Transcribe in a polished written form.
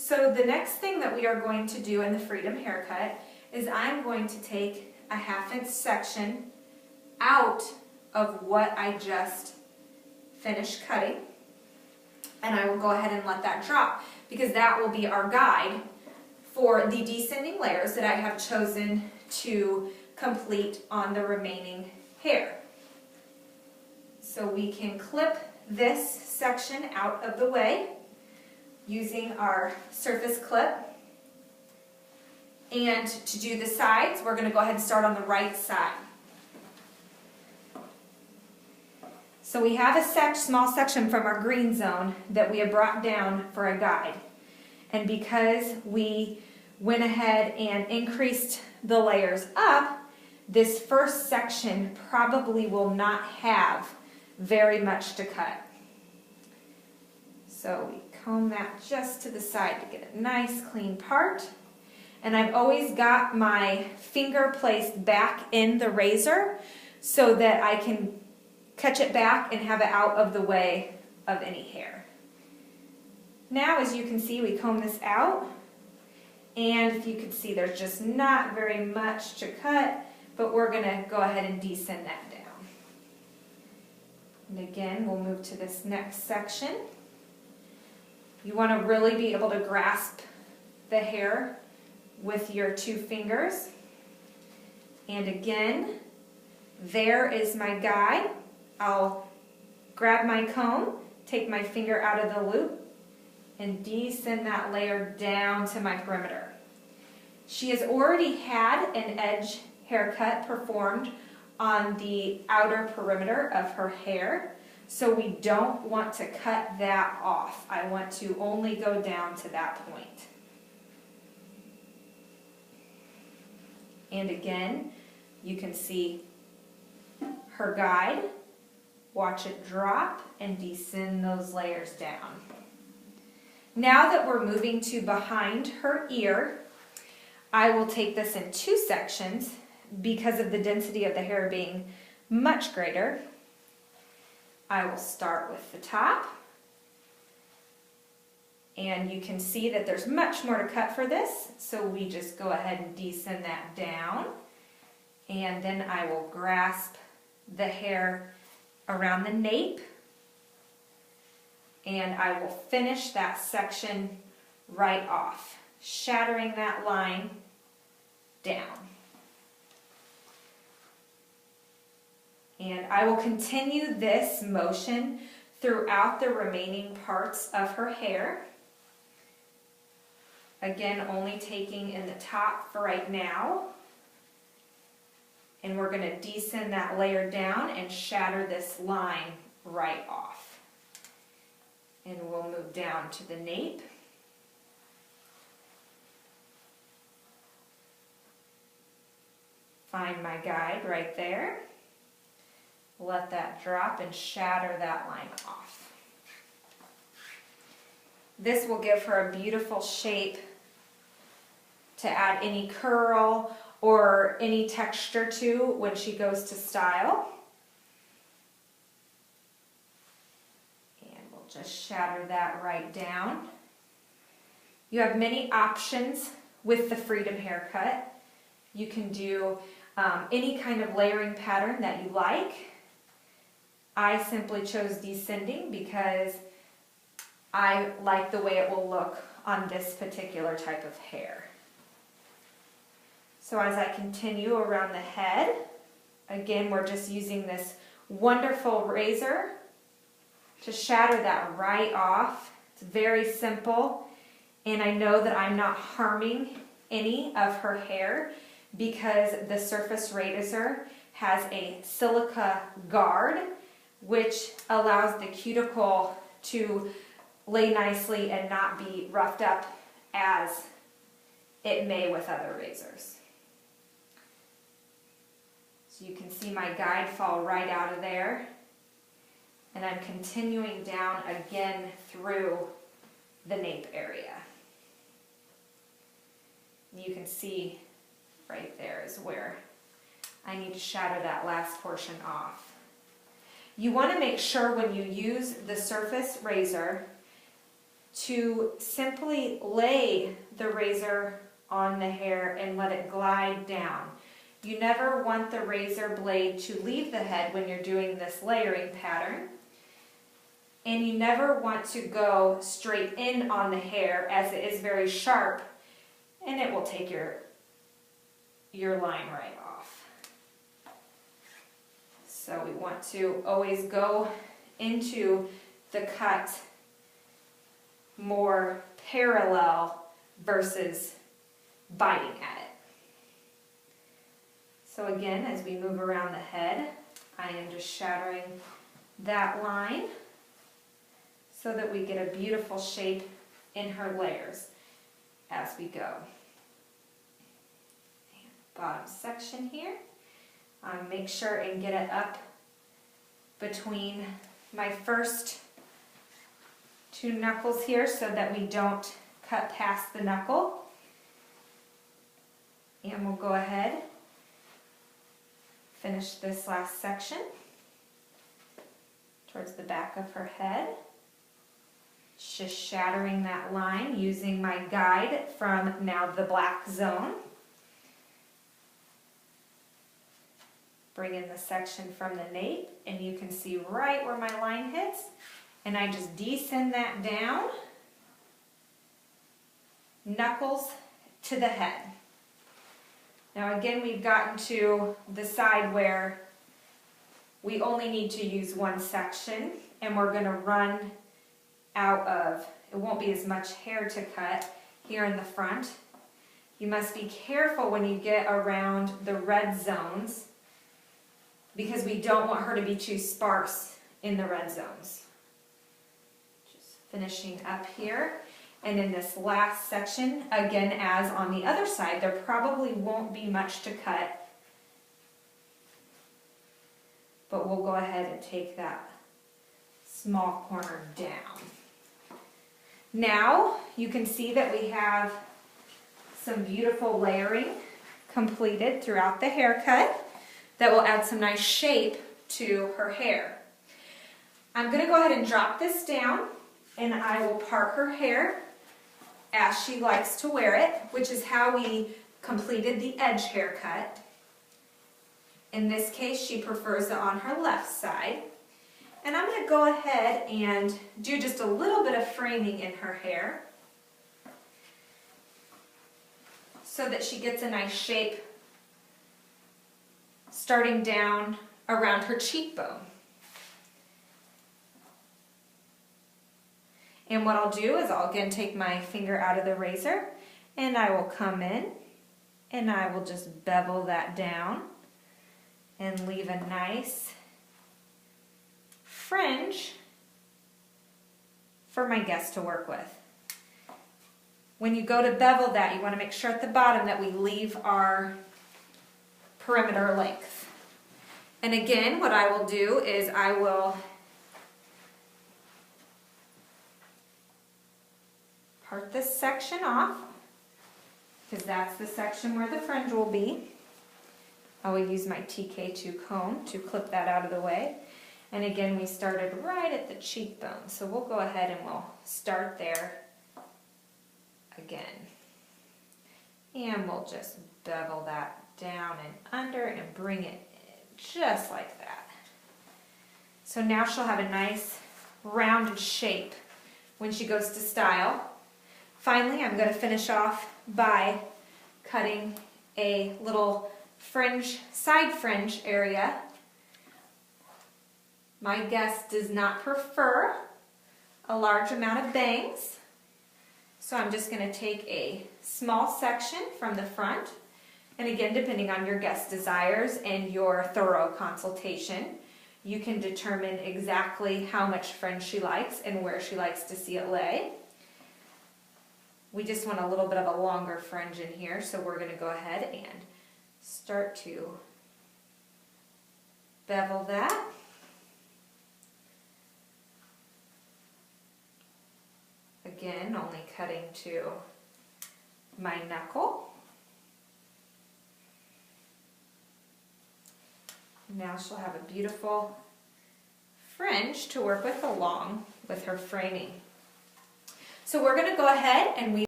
So the next thing that we are going to do in the Freedom haircut is I'm going to take a 1/2 inch section out of what I just finished cutting, and I will go ahead and let that drop because that will be our guide for the descending layers that I have chosen to complete on the remaining hair. So we can clip this section out of the way using our surface clip. And to do the sides, we're going to go ahead and start on the right side. So we have a small section from our green zone that we have brought down for a guide. And because we went ahead and increased the layers up, this first section probably will not have very much to cut. So we comb that just to the side to get a nice clean part. And I've always got my finger placed back in the razor so that I can catch it back and have it out of the way of any hair. Now, as you can see, we comb this out, and if you can see, there's just not very much to cut, but we're going to go ahead and descend that down. And again, we'll move to this next section. You want to really be able to grasp the hair with your 2 fingers. And again, there is my guide. I'll grab my comb, take my finger out of the loop, and descend that layer down to my perimeter. She has already had an edge haircut performed on the outer perimeter of her hair, so we don't want to cut that off. I want to only go down to that point. And again, you can see her guide. Watch it drop and descend those layers down. Now that we're moving to behind her ear, I will take this in 2 sections because of the density of the hair being much greater. I will start with the top. And you can see that there's much more to cut for this, so we just go ahead and descend that down. And then I will grasp the hair around the nape, and I will finish that section right off, shattering that line down. And I will continue this motion throughout the remaining parts of her hair. Again, only taking in the top for right now. And we're going to descend that layer down and shatter this line right off. And we'll move down to the nape. Find my guide right there. Let that drop and shatter that line off. This will give her a beautiful shape to add any curl or any texture to when she goes to style. And we'll just shatter that right down. You have many options with the Freedom haircut. You can do any kind of layering pattern that you like. I simply chose descending because I like the way it will look on this particular type of hair. So as I continue around the head, again, we're just using this wonderful razor to shatter that right off. It's very simple, and I know that I'm not harming any of her hair because the surface razor has a silica guard, which allows the cuticle to lay nicely and not be roughed up as it may with other razors. So you can see my guide fall right out of there, and I'm continuing down again through the nape area. You can see right there is where I need to shatter that last portion off. You want to make sure when you use the surface razor to simply lay the razor on the hair and let it glide down. You never want the razor blade to leave the head when you're doing this layering pattern. And you never want to go straight in on the hair, as it is very sharp and it will take your line right off. So we want to always go into the cut more parallel versus biting at it. So again, as we move around the head, I am just shadowing that line so that we get a beautiful shape in her layers as we go. And bottom section here. Make sure and get it up between my first two knuckles here so that we don't cut past the knuckle. And we'll go ahead, finish this last section towards the back of her head. Just shattering that line using my guide from now the black zone. Bring in the section from the nape, and you can see right where my line hits, and I just descend that down, knuckles to the head. Now again, we've gotten to the side where we only need to use one section, and we're going to run out of, it won't be as much hair to cut here in the front. You must be careful when you get around the red zones, because we don't want her to be too sparse in the red zones. Just finishing up here. And in this last section, again, as on the other side, there probably won't be much to cut, but we'll go ahead and take that small corner down. Now you can see that we have some beautiful layering completed throughout the haircut that will add some nice shape to her hair. I'm going to go ahead and drop this down, and I will part her hair as she likes to wear it, which is how we completed the edge haircut. In this case, she prefers it on her left side. And I'm going to go ahead and do just a little bit of framing in her hair so that she gets a nice shape starting down around her cheekbone. And what I'll do is I'll again take my finger out of the razor, and I will come in and I will just bevel that down and leave a nice fringe for my guest to work with. When you go to bevel that, you want to make sure at the bottom that we leave our perimeter length. And again, what I will do is I will part this section off, because that's the section where the fringe will be. I will use my TK2 comb to clip that out of the way. And again, we started right at the cheekbone, so we'll go ahead and we'll start there again. And we'll just bevel that down and under and bring it in just like that. So now she'll have a nice rounded shape when she goes to style. Finally, I'm going to finish off by cutting a little fringe, side fringe area. My guest does not prefer a large amount of bangs, so I'm just going to take a small section from the front. And again, depending on your guest's desires and your thorough consultation, you can determine exactly how much fringe she likes and where she likes to see it lay. We just want a little bit of a longer fringe in here, so we're going to go ahead and start to bevel that. Again, only cutting to my knuckle. Now she'll have a beautiful fringe to work with along with her framing. So we're going to go ahead and we